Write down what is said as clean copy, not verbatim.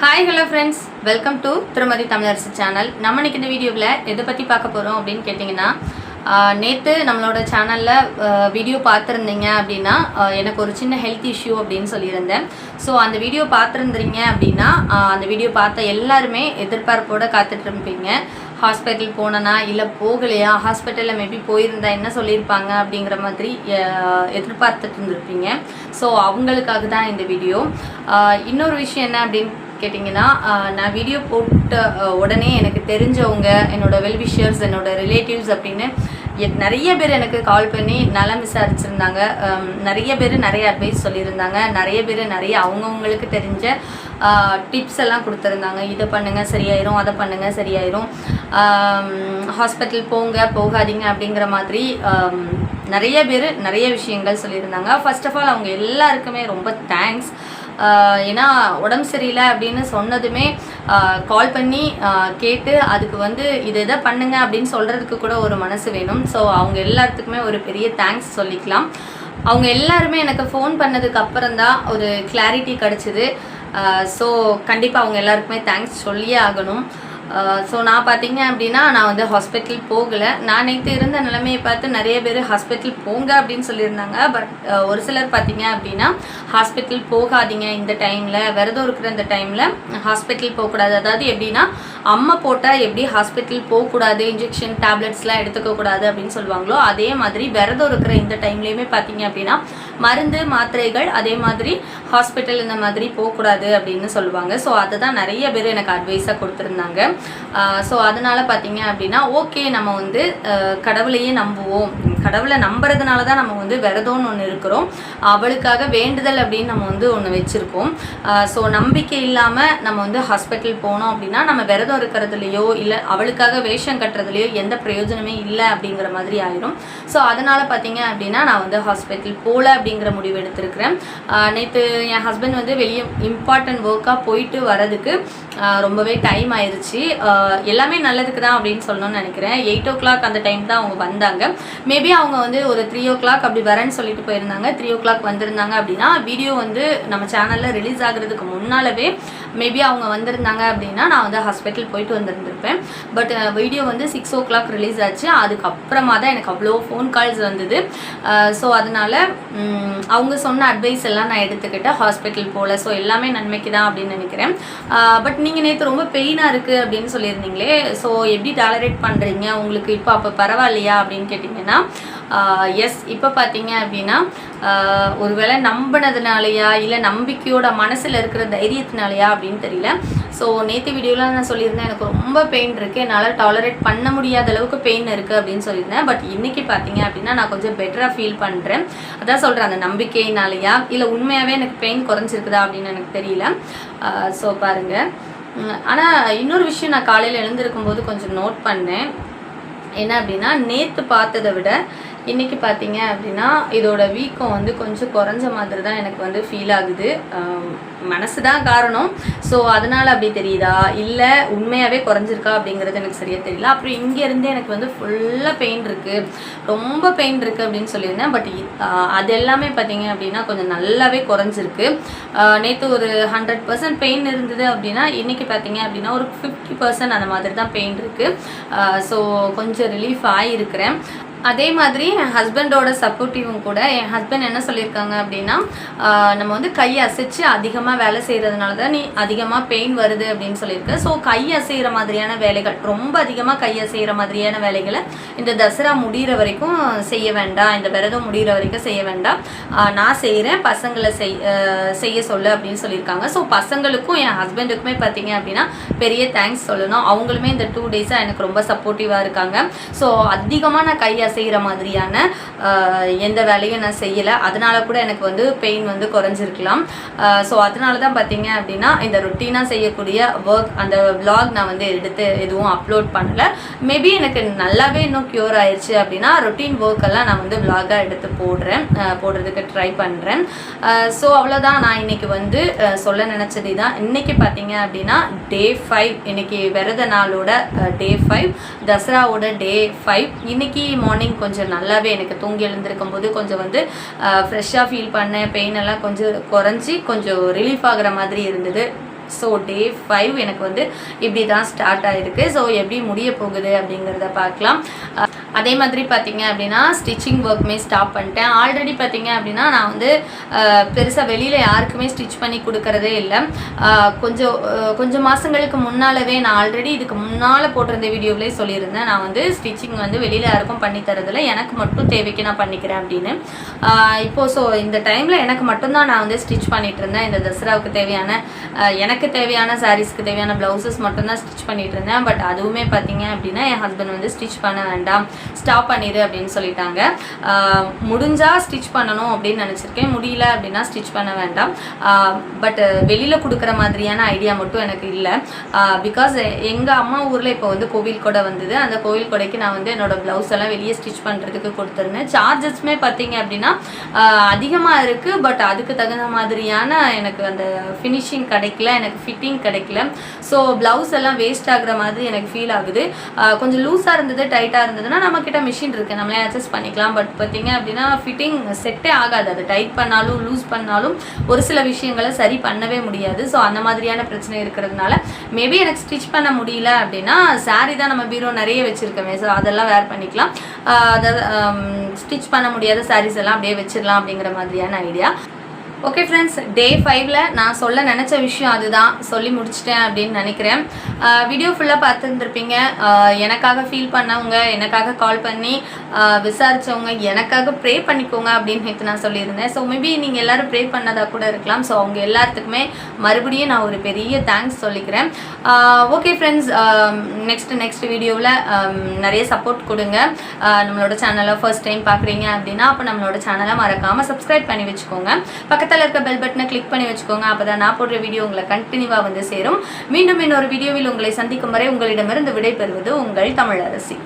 Hi hello friends, welcome to திருமதி Tamilarasu channel. நம்ம இன்னைக்கு இந்த வீடியோவில் எதை பற்றி பார்க்க போகிறோம் அப்படின்னு கேட்டிங்கன்னா, நேற்று நம்மளோட சேனலில் வீடியோ பார்த்துருந்தீங்க அப்படின்னா எனக்கு ஒரு சின்ன ஹெல்த் இஷ்யூ அப்படின்னு சொல்லியிருந்தேன். ஸோ அந்த வீடியோ பார்த்துருந்தீங்க அப்படின்னா அந்த வீடியோ பார்த்த எல்லாருமே எதிர்பார்ப்போடு காத்துட்ருப்பீங்க. ஹாஸ்பிட்டல் போனனா இல்லை போகலையா, ஹாஸ்பிட்டலில் மேபி போயிருந்தா என்ன சொல்லியிருப்பாங்க அப்படிங்கிற மாதிரி எதிர்பார்த்துட்டு இருந்திருப்பீங்க. ஸோ அவங்களுக்காக தான் இந்த வீடியோ. இன்னொரு விஷயம் என்ன அப்படின்னு கேட்டிங்கன்னா, நான் வீடியோ போட்ட உடனே எனக்கு தெரிஞ்சவங்க, என்னோடய வெல்விஷர்ஸ், என்னோடய ரிலேட்டிவ்ஸ் அப்படின்னு நிறைய பேர் எனக்கு கால் பண்ணி நலம் விசாரிச்சுருந்தாங்க. நிறைய பேர் நிறைய அட்வைஸ் சொல்லியிருந்தாங்க. நிறைய பேர் நிறைய அவங்கவுங்களுக்கு தெரிஞ்ச டிப்ஸ் எல்லாம் கொடுத்துருந்தாங்க. இதை பண்ணுங்கள் சரியாயிரும், அதை பண்ணுங்கள் சரியாயிரும், ஹாஸ்பிட்டல் போகாதீங்க அப்படிங்கிற மாதிரி நிறைய பேர் நிறைய விஷயங்கள் சொல்லியிருந்தாங்க. ஃபர்ஸ்ட் ஆஃப் ஆல் அவங்க எல்லாருக்குமே ரொம்ப தேங்க்ஸ். ஏன்னா உடம்பு சரியில்லை அப்படின்னு சொன்னதுமே கால் பண்ணி கேட்டு அதுக்கு இதை எதை பண்ணுங்க அப்படின்னு சொல்கிறதுக்கு கூட ஒரு மனசு வேணும். ஸோ அவங்க எல்லாத்துக்குமே ஒரு பெரிய தேங்க்ஸ் சொல்லிக்கலாம். அவங்க எல்லாருமே எனக்கு ஃபோன் பண்ணதுக்கு அப்புறம் தான் ஒரு கிளாரிட்டி கிடச்சிது. ஸோ கண்டிப்பாக அவங்க எல்லாருக்குமே தேங்க்ஸ் சொல்லியே ஆகணும். ஸோ நான் பார்த்தீங்க அப்படின்னா நான் ஹாஸ்பிட்டல் போகலை. நான் நேற்று இருந்த நிலைமையை பார்த்து நிறைய பேர் ஹாஸ்பிட்டல் போங்க அப்படின்னு சொல்லியிருந்தாங்க. பட் ஒரு சிலர் பார்த்தீங்க அப்படின்னா ஹாஸ்பிட்டல் போகாதீங்க, இந்த டைமில் விரதம் இருக்கிற இந்த டைமில் ஹாஸ்பிட்டல் போகக்கூடாது. அதாவது எப்படின்னா, அம்மா போட்டால் எப்படி ஹாஸ்பிட்டல் போகக்கூடாது, இன்ஜெக்ஷன் டேப்லெட்ஸ்லாம் எடுத்துக்கக்கூடாது அப்படின்னு சொல்லுவாங்களோ, அதே மாதிரி விரதம் இருக்கிற இந்த டைம்லேயுமே பார்த்தீங்க அப்படின்னா மருந்து மாத்திரைகள் அதே மாதிரி ஹாஸ்பிட்டல் இந்த மாதிரி போகக்கூடாது அப்படின்னு சொல்லுவாங்க. ஸோ அதை தான் நிறைய பேர் எனக்கு அட்வைஸாக கொடுத்துருந்தாங்க. ஸோ அதனால் பார்த்தீங்க அப்படின்னா ஓகே, நம்ம கடவுளையே நம்புவோம். கடவுளை நம்புறதுனால தான் நம்ம விரதம்னு ஒன்று இருக்கிறோம். அவளுக்காக வேண்டுதல் அப்படின்னு நம்ம ஒன்று வச்சுருக்கோம். ஸோ நம்பிக்கை இல்லாமல் நம்ம ஹாஸ்பிட்டல் போனோம் அப்படின்னா நம்ம விரதம் இருக்கிறதுலையோ இல்லை அவளுக்காக வேஷம் கட்டுறதுலையோ எந்த பிரயோஜனமே இல்லை அப்படிங்கிற மாதிரி ஆயிரும். ஸோ அதனால் பார்த்தீங்க அப்படின்னா நான் ஹாஸ்பிட்டல் போகல அப்படிங்கிற முடிவு எடுத்திருக்கிறேன். நேற்று என் ஹஸ்பண்ட் வெளியே இம்பார்ட்டன்ட் ஒர்க்காக போயிட்டு வரதுக்கு ரொம்பவே டைம் ஆயிடுச்சு. எல்லாமே நல்லதுக்கு தான் அப்படின்னு சொல்லணும்னு நினைக்கிறேன். 8 o'clock அந்த டைம் தான் அவங்க வந்தாங்க. மேபி அவங்க ஒரு 3 o'clock அப்படி வரேன்னு சொல்லிட்டு போயிருந்தாங்க. 3 o'clock வந்திருந்தாங்க அப்படின்னா வீடியோ நம்ம சேனலில் ரிலீஸ் ஆகுறதுக்கு முன்னாலவே மேபி அவங்க வந்திருந்தாங்க அப்படின்னா நான் ஹாஸ்பிட்டல் போயிட்டு வந்திருந்திருப்பேன். பட் வீடியோ 6 o'clock ரிலீஸ் ஆச்சு. அதுக்கப்புறமா தான் எனக்கு அவ்வளோ ஃபோன் கால்ஸ் வந்தது. ஸோ அதனால் அவங்க சொன்ன அட்வைஸ் எல்லாம் நான் எடுத்துக்கிட்டேன், ஹாஸ்பிட்டல் போகல. ஸோ எல்லாமே நன்மைக்கு தான் அப்படின்னு நினைக்கிறேன். பட் நீங்கள் நேற்று ரொம்ப பெயினாக இருக்குது அப்படின்னு சொல்லியிருந்தீங்களே, ஸோ எப்படி டாலரேட் பண்ணுறீங்க, உங்களுக்கு அப்போ பரவாயில்லையா அப்படின்னு கேட்டிங்கன்னா, எஸ், இப்போ பார்த்தீங்க அப்படின்னா ஒருவேளை நம்பினதுனாலையா இல்லை நம்பிக்கையோட மனசில் இருக்கிற தைரியத்தினாலையா அப்படின்னு தெரியல. ஸோ நேற்று வீடியோவில் நான் சொல்லியிருந்தேன் எனக்கு ரொம்ப பெயின் இருக்குது, என்னால் டாலரேட் பண்ண முடியாத அளவுக்கு பெயின் இருக்குது அப்படின்னு சொல்லியிருந்தேன். பட் இன்றைக்கி பார்த்தீங்க அப்படின்னா நான் கொஞ்சம் பெட்டராக ஃபீல் பண்ணுறேன். அதான் சொல்கிறேன், அந்த நம்பிக்கையினாலையா இல்லை உண்மையாகவே எனக்கு பெயின் குறைஞ்சிருக்குதா அப்படின்னு எனக்கு தெரியல. ஸோ பாருங்கள். ஆனால் இன்னொரு விஷயம் நான் காலையில் எழுந்திருக்கும்போது கொஞ்சம் நோட் பண்ணேன். என்ன அப்படின்னா, நேற்று பார்த்ததை விட இன்றைக்கி பார்த்தீங்க அப்படின்னா இதோட வீக்கம் கொஞ்சம் குறைஞ்ச மாதிரி தான் எனக்கு ஃபீல் ஆகுது. மனசு தான் காரணம். ஸோ அதனால் அப்படி தெரியுதா இல்லை உண்மையாகவே குறைஞ்சிருக்கா அப்படிங்கிறது எனக்கு சரியாக தெரியல. அப்புறம் இங்கேருந்து எனக்கு ஃபுல்லாக பெயின் இருக்குது, ரொம்ப பெயின் இருக்குது அப்படின்னு சொல்லியிருந்தேன். பட் அது எல்லாமே பார்த்தீங்க அப்படின்னா கொஞ்சம் நல்லாவே குறைஞ்சிருக்கு. நேற்று ஒரு 100% பெயின் இருந்தது அப்படின்னா இன்றைக்கி பார்த்தீங்க அப்படின்னா ஒரு 50% அந்த மாதிரி தான் பெயின் இருக்குது. ஸோ கொஞ்சம் ரிலீஃப் ஆகியிருக்கிறேன். அதே மாதிரி என் ஹஸ்பண்டோட சப்போர்ட்டிவும் கூட. என் ஹஸ்பண்ட் என்ன சொல்லியிருக்காங்க அப்படின்னா, நம்ம கையை அசைச்சு அதிகமாக வேலை செய்கிறதுனால தான் நீ அதிகமாக பெயின் வருது அப்படின்னு சொல்லியிருக்க. ஸோ கை அசைகிற மாதிரியான வேலைகள், ரொம்ப அதிகமாக கை அசைகிற மாதிரியான வேலைகளை இந்த தசரா முடிகிற வரைக்கும் செய்ய வேண்டாம், இந்த விரதம் முடிகிற வரைக்கும் செய்ய வேண்டாம், நான் செய்கிறேன், பசங்களை செய்ய சொல்ல அப்படின்னு சொல்லியிருக்காங்க. ஸோ பசங்களுக்கும் என் ஹஸ்பண்டுக்குமே பார்த்தீங்க அப்படின்னா பெரிய தேங்க்ஸ் சொல்லணும். அவங்களுமே இந்த 2 days எனக்கு ரொம்ப சப்போர்ட்டிவாக இருக்காங்க. ஸோ அதிகமாக நான் கை செய்கிற மாதிரியான எந்த வேலையும் நான் செய்யலை. அதனால கூட எனக்கு பெயின் குறைஞ்சிருக்கலாம். ஸோ அதனால தான் பார்த்தீங்க அப்படின்னா இந்த ரொட்டீனாக செய்யக்கூடிய ஒர்க் அந்த vlog நான் எடுத்து எதுவும் அப்லோட் பண்ணலை. மேபி எனக்கு நல்லாவே இன்னும் க்யூர் ஆயிடுச்சு அப்படின்னா ரொட்டீன் ஒர்க்கெல்லாம் நான் vlog-ஆக எடுத்து போடுறதுக்கு ட்ரை பண்ணுறேன். ஸோ அவ்வளோதான். நான் இன்றைக்கி சொல்ல நினச்சது தான். இன்றைக்கி பார்த்தீங்க அப்படின்னா day 5, இன்றைக்கி விரத நாளோட day 5, தசராவோட day 5. இன்றைக்கி மார்னிங் கொஞ்சம் நல்லாவே எனக்கு தூங்கி எழுந்திருக்கும் போது கொஞ்சம் ஃப்ரெஷ்ஷாக ஃபீல் பண்ணேன். பெயின் எல்லாம் கொஞ்சம் குறைஞ்சி கொஞ்சம் ரிலீஃப் ஆகிற மாதிரி இருந்தது. ஸோ டே 5 எனக்கு வந்து இப்படி தான் ஸ்டார்ட் ஆகிருக்கு. ஸோ எப்படி முடிய போகுது அப்படிங்கிறத பார்க்கலாம். அதே மாதிரி பார்த்தீங்க அப்படின்னா ஸ்டிச்சிங் ஒர்க்குமே ஸ்டாப் பண்ணிட்டேன். ஆல்ரெடி பார்த்தீங்க அப்படின்னா நான் வந்து பெருசாக வெளியில் யாருக்குமே ஸ்டிச் பண்ணி கொடுக்கறதே இல்லை. கொஞ்சம் மாதங்களுக்கு முன்னாலவே நான் ஆல்ரெடி இதுக்கு முன்னால் போட்டிருந்த வீடியோவிலே சொல்லியிருந்தேன், நான் வந்து ஸ்டிச்சிங் வந்து வெளியில் யாருக்கும் பண்ணி தரதில்லை, எனக்கு மட்டும் தேவைக்கு நான் பண்ணிக்கிறேன் அப்படின்னு. இப்போது ஸோ இந்த டைமில் எனக்கு மட்டும்தான் நான் வந்து ஸ்டிச் பண்ணிகிட்டு இருந்தேன். இந்த தசராவுக்கு தேவையான எனக்கு தேவையான சாரீஸ்க்கு தேவையான ப்ளவுசஸ் மட்டும்தான் ஸ்டிச் பண்ணிகிட்டு இருந்தேன். பட் அதுவுமே பார்த்தீங்க அப்படின்னா என் ஹஸ்பண்ட் வந்து ஸ்டிச் பண்ண வேண்டாம், ஸ்டாப் பண்ணிடு அப்படின்னு சொல்லிட்டாங்க. முடிஞ்சால் ஸ்டிச் பண்ணணும் அப்படின்னு நினச்சிருக்கேன், முடியல அப்படின்னா ஸ்டிச் பண்ண வேண்டாம். பட் வெளியில் கொடுக்குற மாதிரியான ஐடியா மட்டும் எனக்கு இல்லை. பிகாஸ் எங்கள் அம்மா ஊரில் இப்போ வந்து கோவில் கொடை வந்தது. அந்த கோவில் கொடைக்கு நான் வந்து என்னோடய ப்ளவுஸ் எல்லாம் வெளியே ஸ்டிச் பண்ணுறதுக்கு கொடுத்துருந்தேன். சார்ஜஸ்மே பார்த்தீங்க அப்படின்னா அதிகமாக இருக்குது. பட் அதுக்கு தகுந்த மாதிரியான எனக்கு அந்த ஃபினிஷிங் கிடைக்கல, எனக்கு ஃபிட்டிங் கிடைக்கல. ஸோ ப்ளவுஸ் எல்லாம் வேஸ்ட் ஆகுற மாதிரி எனக்கு ஃபீல் ஆகுது. கொஞ்சம் லூஸாக இருந்தது, டைட்டாக இருந்ததுன்னா நம்மக்கிட்ட மிஷின் இருக்குது, நம்மளே அட்ஜஸ்ட் பண்ணிக்கலாம். பட் பார்த்தீங்க அப்படின்னா ஃபிட்டிங் செட்டே ஆகாது. அது டைட் பண்ணாலும் லூஸ் பண்ணாலும் ஒரு சில விஷயங்களை சரி பண்ணவே முடியாது. ஸோ அந்த மாதிரியான பிரச்சனை இருக்கிறதுனால மேபி எனக்கு ஸ்டிச் பண்ண முடியல அப்படின்னா சாரீ தான் நம்ம பீரோ நிறைய வச்சுருக்கோமே, ஸோ அதெல்லாம் வேர் பண்ணிக்கலாம். அதாவது ஸ்டிச் பண்ண முடியாத சாரீஸ் எல்லாம் அப்படியே வச்சிடலாம் அப்படிங்கிற மாதிரியான ஐடியா. ஓகே ஃப்ரெண்ட்ஸ், டே 5ல் நான் சொல்ல நினச்ச விஷயம் அதுதான், சொல்லி முடிச்சிட்டேன் அப்படின்னு நினைக்கிறேன். வீடியோ ஃபுல்லாக பார்த்துருந்துருப்பீங்க. எனக்காக ஃபீல் பண்ணவங்க, எனக்காக கால் பண்ணி விசாரித்தவங்க, எனக்காக ப்ரே பண்ணிக்கோங்க அப்படின்னு நேற்று நான் சொல்லியிருந்தேன். ஸோ மேபி நீங்கள் எல்லோரும் ப்ரே பண்ணதாக கூட இருக்கலாம். ஸோ அவங்க எல்லாத்துக்குமே மறுபடியும் நான் ஒரு பெரிய தேங்க்ஸ் சொல்லிக்கிறேன். ஓகே ஃப்ரெண்ட்ஸ், நெக்ஸ்ட் வீடியோவில் நிறைய சப்போர்ட் கொடுங்க. நம்மளோட சேனலை ஃபர்ஸ்ட் டைம் பார்க்குறீங்க அப்படின்னா அப்போ நம்மளோட சேனலை மறக்காமல் சப்ஸ்கிரைப் பண்ணி வச்சுக்கோங்க. பக்கத்தில் இருக்க பெல் பட்டனை கிளிக் பண்ணி வச்சுக்கோங்க. அப்போ தான் நான் போடுற வீடியோ உங்களை கண்டினியூவாக வந்து சேரும். மீண்டும் இன்னொரு வீடியோவில் உங்களை சந்திக்கும் வரை உங்களிடமிருந்து விடைபெறுவது உங்கள் தமிழரசி.